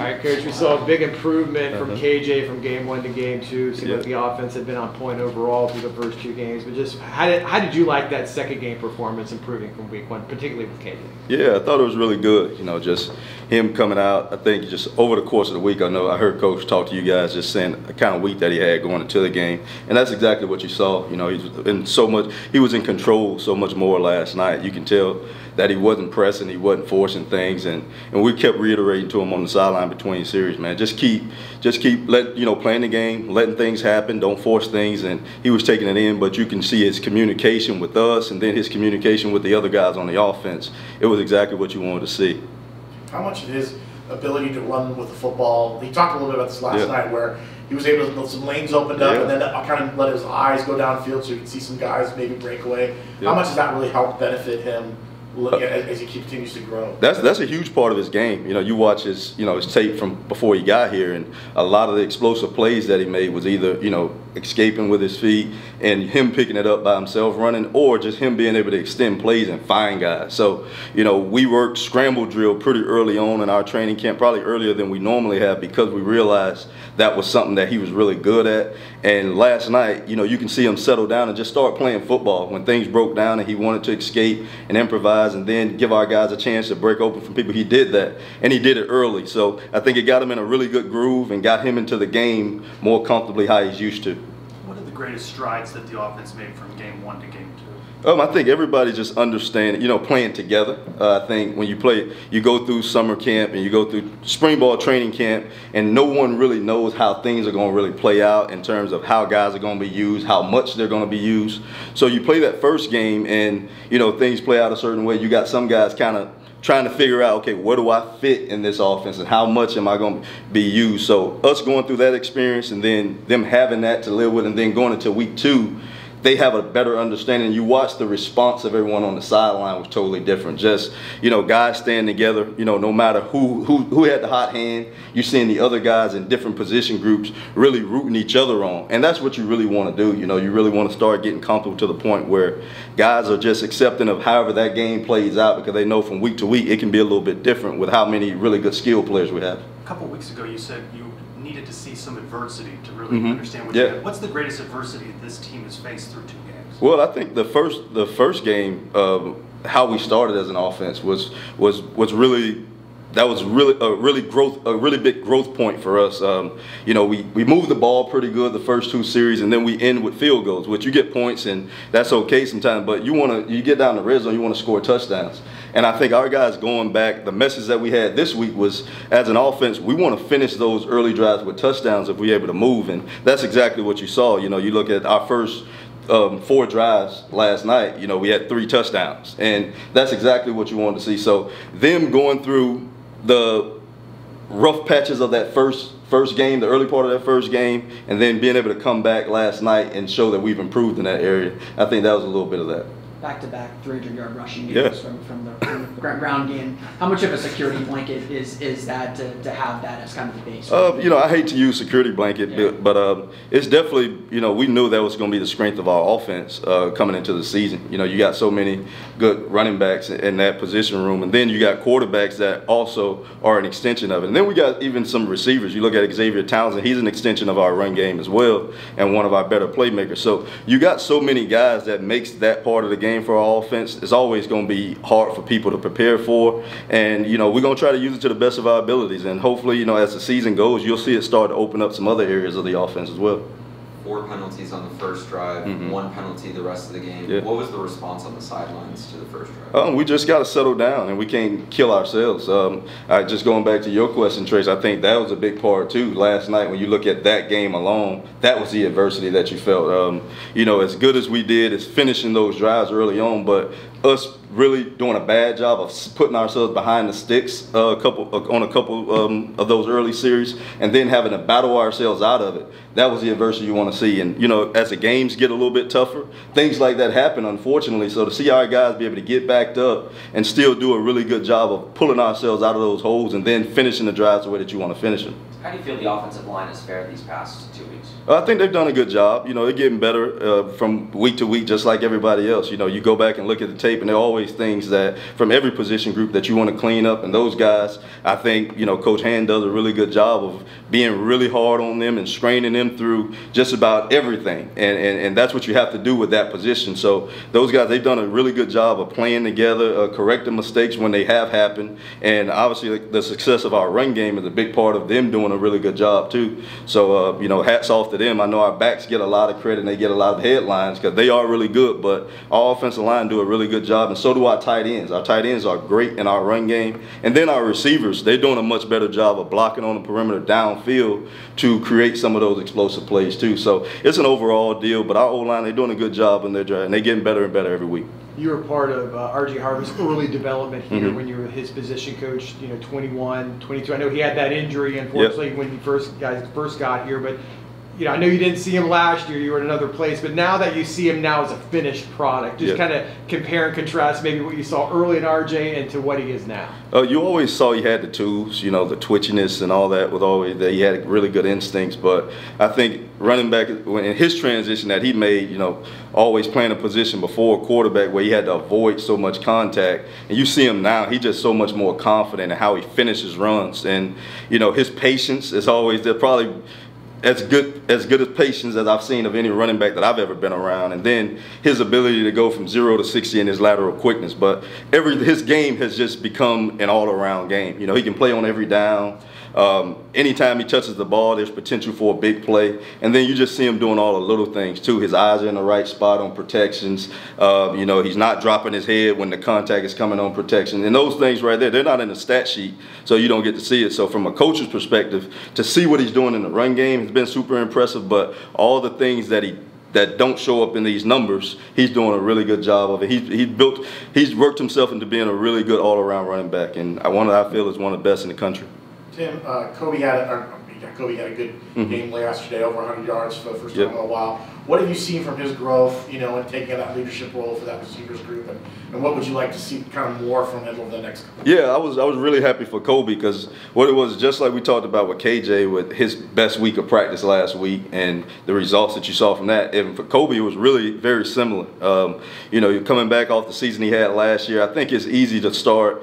right, Coach, we saw a big improvement from KJ from game 1 to game 2. Seemed like the offense had been on point overall through the first 2 games. But just how did you like that second game performance improving from week 1, particularly with KJ? Yeah, I thought it was really good. You know, just him coming out. I think just over the course of the week, I heard Coach talk to you guys just saying the kind of week that he had going into the game, and that's exactly what you saw. You know, he was in control so much more last night. You can tell that he wasn't pressing, he wasn't forcing things, and we kept reiterating to him on the sideline between series, man, just keep playing the game, letting things happen, don't force things, and he was taking it in. But you can see his communication with us, and then his communication with the other guys on the offense. It was exactly what you wanted to see. How much of his ability to run with the football, he talked a little bit about this last night, where he was able to get some lanes opened up and then kind of let his eyes go downfield so you can see some guys maybe break away. How much does that really help benefit him as he continues to grow? That's a huge part of his game. You know, you watch his tape from before he got here, and a lot of the explosive plays that he made was either escaping with his feet and him picking it up by himself running, or just him being able to extend plays and find guys. So we worked scramble drill pretty early on in our training camp, probably earlier than we normally have, because we realized that was something that he was really good at. And last night, you can see him settle down and just start playing football when things broke down and he wanted to escape and improvise and then give our guys a chance to break open from people. He did that, and he did it early. So I think it got him in a really good groove and got him into the game more comfortably how he's used to. What are the greatest strides that the offense made from game 1 to game 2? I think everybody just understands, playing together. I think when you play, you go through summer camp and you go through spring ball training camp, and no one really knows how things are going to really play out in terms of how guys are going to be used, how much they're going to be used. So you play that first game and, things play out a certain way. You got some guys kind of trying to figure out, okay, where do I fit in this offense and how much am I going to be used? So us going through that experience and then them having that to live with, and then going into week 2, they have a better understanding. You watch the response of everyone on the sideline was totally different. Just, guys staying together, no matter who had the hot hand, you're seeing the other guys in different position groups really rooting each other on. And that's what you really want to do. You really want to start getting comfortable to the point where guys are just accepting of however that game plays out, because they know from week to week it can be a little bit different with how many really good skill players we have. A couple of weeks ago you said you needed to see some adversity to really understand what you had. What's the greatest adversity this team has faced through 2 games? Well, I think the first game, how we started as an offense was really. That was really a really big growth point for us. We moved the ball pretty good the first 2 series, and then we end with field goals, which you get points, and that's okay sometimes. But you get down the red zone, you want to score touchdowns. And I think our guys going back, the message that we had this week was, as an offense, we want to finish those early drives with touchdowns if we're able to move, and that's exactly what you saw. You look at our first 4 drives last night, we had 3 touchdowns, and that's exactly what you wanted to see. So them going through the rough patches of that first game, the early part of that first game, and then being able to come back last night and show that we've improved in that area, I think that was a little bit of that. Back-to-back 300-yard rushing games from the ground game. How much of a security blanket is that to have that as kind of the base? I hate to use security blanket, but it's definitely, we knew that was going to be the strength of our offense coming into the season. You got so many good running backs in that position room, and then you got quarterbacks that also are an extension of it. And then we got even some receivers. You look at Xavier Townsend, he's an extension of our run game as well, and one of our better playmakers. So you got so many guys that makes that part of the game for our offense. It's always going to be hard for people to prepare for, and we're going to try to use it to the best of our abilities, and hopefully as the season goes, you'll see it start to open up some other areas of the offense as well. 4 penalties on the first drive, 1 penalty the rest of the game. What was the response on the sidelines to the first drive? We just got to settle down, and we can't kill ourselves. Just going back to your question, Trace, I think that was a big part too. Last night, when you look at that game alone, that was the adversity that you felt. As good as we did is finishing those drives early on, but us really doing a bad job of putting ourselves behind the sticks on a couple of those early series, and then having to battle ourselves out of it. That was the adversity you want to see. And as the games get a little bit tougher, things like that happen, unfortunately. So to see our guys be able to get backed up and still do a really good job of pulling ourselves out of those holes and then finishing the drives the way that you want to finish them. How do you feel the offensive line has fared these past 2 weeks? I think they've done a good job. They're getting better from week to week, just like everybody else. You go back and look at the tape, and they're always always things that from every position group that you want to clean up. And those guys, I think, Coach Hand does a really good job of being really hard on them and straining them through just about everything. And that's what you have to do with that position. So those guys, they've done a really good job of playing together, correcting mistakes when they have happened. And obviously the success of our run game is a big part of them doing a really good job too. So, hats off to them. I know our backs get a lot of credit and they get a lot of headlines because they are really good, but our offensive line do a really good job, and so do our tight ends. Our tight ends are great in our run game. And then our receivers, they're doing a much better job of blocking on the perimeter downfield to create some of those explosive plays too. So it's an overall deal, but our O-line, they're doing a good job in their drive, and they're getting better and better every week. You were part of R.J. Harvey's early development here when you were his position coach, 21, 22. I know he had that injury, unfortunately, when he first got here, but I know you didn't see him last year. You were in another place, but now that you see him now as a finished product, just kind of compare and contrast maybe what you saw early in RJ and to what he is now. You always saw he had the tools, the twitchiness and all that. With always that, he had really good instincts. But I think running back in his transition that he made, always playing a position before a quarterback where he had to avoid so much contact, and you see him now, he's just so much more confident in how he finishes runs, and his patience is always there. Probably as good as patience as I've seen of any running back that I've ever been around. And then his ability to go from 0 to 60 in his lateral quickness. But his game has just become an all-around game. He can play on every down. Anytime he touches the ball, there's potential for a big play. And then you just see him doing all the little things too. His eyes are in the right spot on protections. He's not dropping his head when the contact is coming on protection. And those things right there, they're not in the stat sheet, so you don't get to see it. So from a coach's perspective, to see what he's doing in the run game has been super impressive. But all the things that don't show up in these numbers, he's doing a really good job of it. He's worked himself into being a really good all-around running back, and I feel is one of the best in the country. Tim, Kobe had a good game yesterday, over 100 yards for the first time in a while. What have you seen from his growth, and taking that leadership role for that receivers group, and what would you like to see kind of more from him over the next couple of years? Yeah, I was really happy for Kobe, because what it was, just like we talked about with KJ, with his best week of practice last week and the results that you saw from that, and for Kobe it was really very similar. You're coming back off the season he had last year. I think it's easy to start,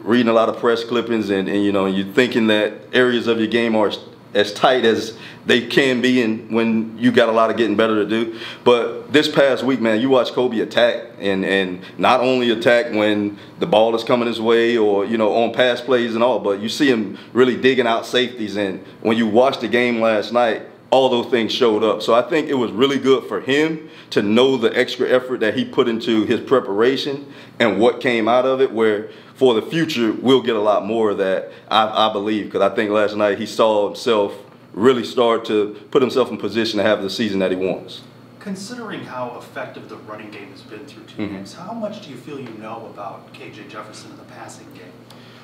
reading a lot of press clippings and you're thinking that areas of your game are as tight as they can be, and when you got a lot of getting better to do. But this past week, man, you watch Kobe attack, and not only attack when the ball is coming his way or on pass plays and all, but you see him really digging out safeties. And when you watched the game last night, all those things showed up. So I think it was really good for him to know the extra effort that he put into his preparation and what came out of it, where for the future we'll get a lot more of that, I believe, because I think last night he saw himself really start to put himself in position to have the season that he wants. Considering how effective the running game has been through two games, how much do you feel you know about KJ Jefferson in the passing game?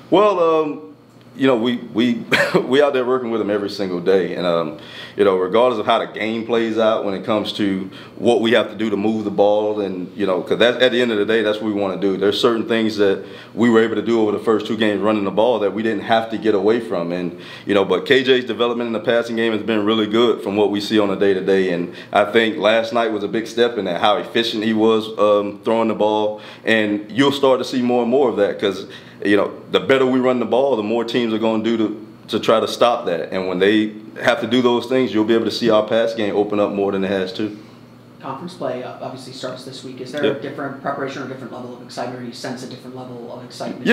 Well, we out there working with him every single day, and regardless of how the game plays out when it comes to what we have to do to move the ball, and because at the end of the day, that's what we want to do. There's certain things that we were able to do over the first two games running the ball that we didn't have to get away from, and but KJ's development in the passing game has been really good from what we see on a day-to-day, and I think last night was a big step in that, how efficient he was throwing the ball, and you'll start to see more and more of that, because the better we run the ball, the more teams are going to do to try to stop that. And when they have to do those things, you'll be able to see our pass game open up more than it has too. Conference play obviously starts this week. Is there a different preparation or a different level of excitement, or do you sense a different level of excitement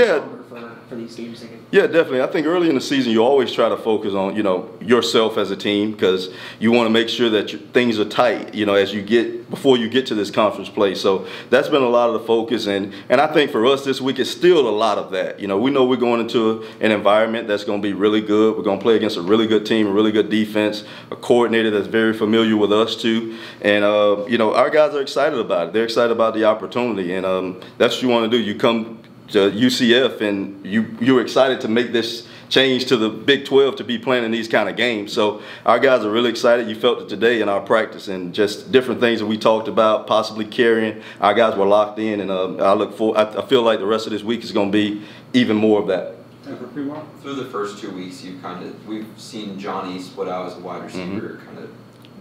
for these games? Yeah, definitely. I think early in the season you always try to focus on yourself as a team, because you want to make sure that things are tight before you get to this conference play. So that's been a lot of the focus, and I think for us this week it's still a lot of that. We know we're going into an environment that's going to be really good. We're going to play against a really good team, a really good defense, a coordinator that's very familiar with us too, and our guys are excited about it. They're excited about the opportunity, and that's what you want to do. You come to UCF and you're excited to make this change to the Big 12 to be playing in these kind of games. So our guys are really excited. You felt it today in our practice, and just different things that we talked about, possibly carrying. Our guys were locked in, and I feel like the rest of this week is going to be even more of that. Through the first 2 weeks, we've seen Johnny split out as a wide receiver, kind of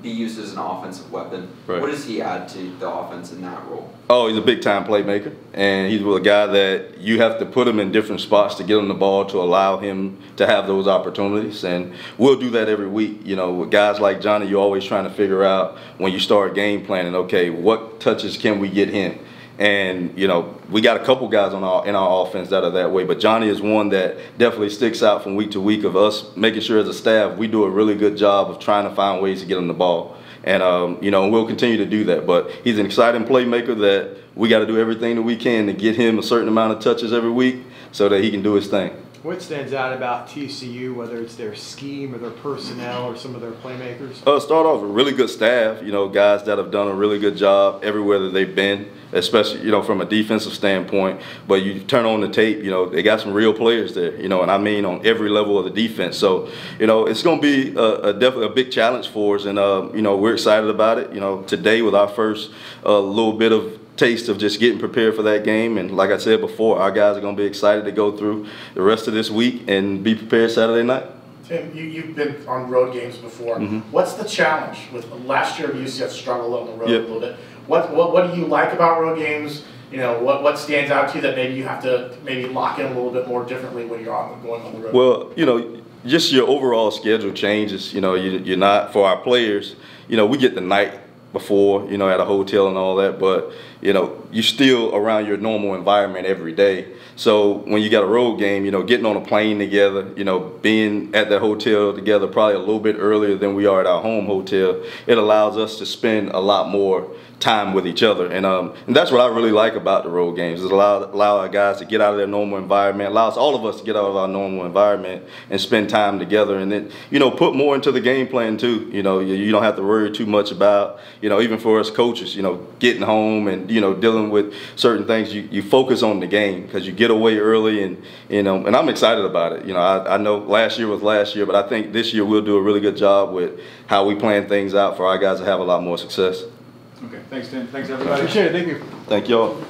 be used as an offensive weapon. Right. What does he add to the offense in that role? Oh, he's a big-time playmaker, and he's a guy that you have to put him in different spots to get him the ball to allow him to have those opportunities, and we'll do that every week. You know, with guys like Johnny, you're always trying to figure out when you start game planning, okay, what touches can we get him? And, you know, we got a couple guys in our offense that are that way, but Johnny is one that definitely sticks out from week to week of us making sure as a staff we do a really good job of trying to find ways to get him the ball. And, you know, we'll continue to do that. But he's an exciting playmaker that we got to do everything that we can to get him a certain amount of touches every week so that he can do his thing. What stands out about TCU, whether it's their scheme or their personnel or some of their playmakers? Start off with a really good staff, you know, guys that have done a really good job everywhere that they've been, especially, you know, from a defensive standpoint. But you turn on the tape, you know, they got some real players there, you know, and I mean on every level of the defense. So, you know, it's going to be definitely a big challenge for us, and, you know, we're excited about it. You know, today with our first little bit of taste of just getting prepared for that game, and like I said before, our guys are going to be excited to go through the rest of this week and be prepared Saturday night. Tim, you've been on road games before. What's the challenge with last year? UCF struggled on the road a little bit. What do you like about road games? You know, what stands out to you that maybe you have to maybe lock in a little bit more differently when you're going on the road? Well, you know, just your overall schedule changes. You know, you're not, for our players, you know, we get the night before, you know, at a hotel and all that, but, you know, you're still around your normal environment every day. So when you got a road game, you know, getting on a plane together, you know, being at that hotel together probably a little bit earlier than we are at our home hotel, it allows us to spend a lot more time with each other. And that's what I really like about the road games. It allow our guys to get out of their normal environment, allows all of us to get out of our normal environment and spend time together, and then, you know, put more into the game plan too. You know, you don't have to worry too much about, you know, even for us coaches, you know, getting home and, you know, dealing with certain things. You focus on the game because you get away early, and, you know, and I'm excited about it. You know, I know last year was last year, but I think this year we'll do a really good job with how we plan things out for our guys to have a lot more success. Okay, thanks, Tim. Thanks, everybody. Appreciate it. Thank you. Thank you all.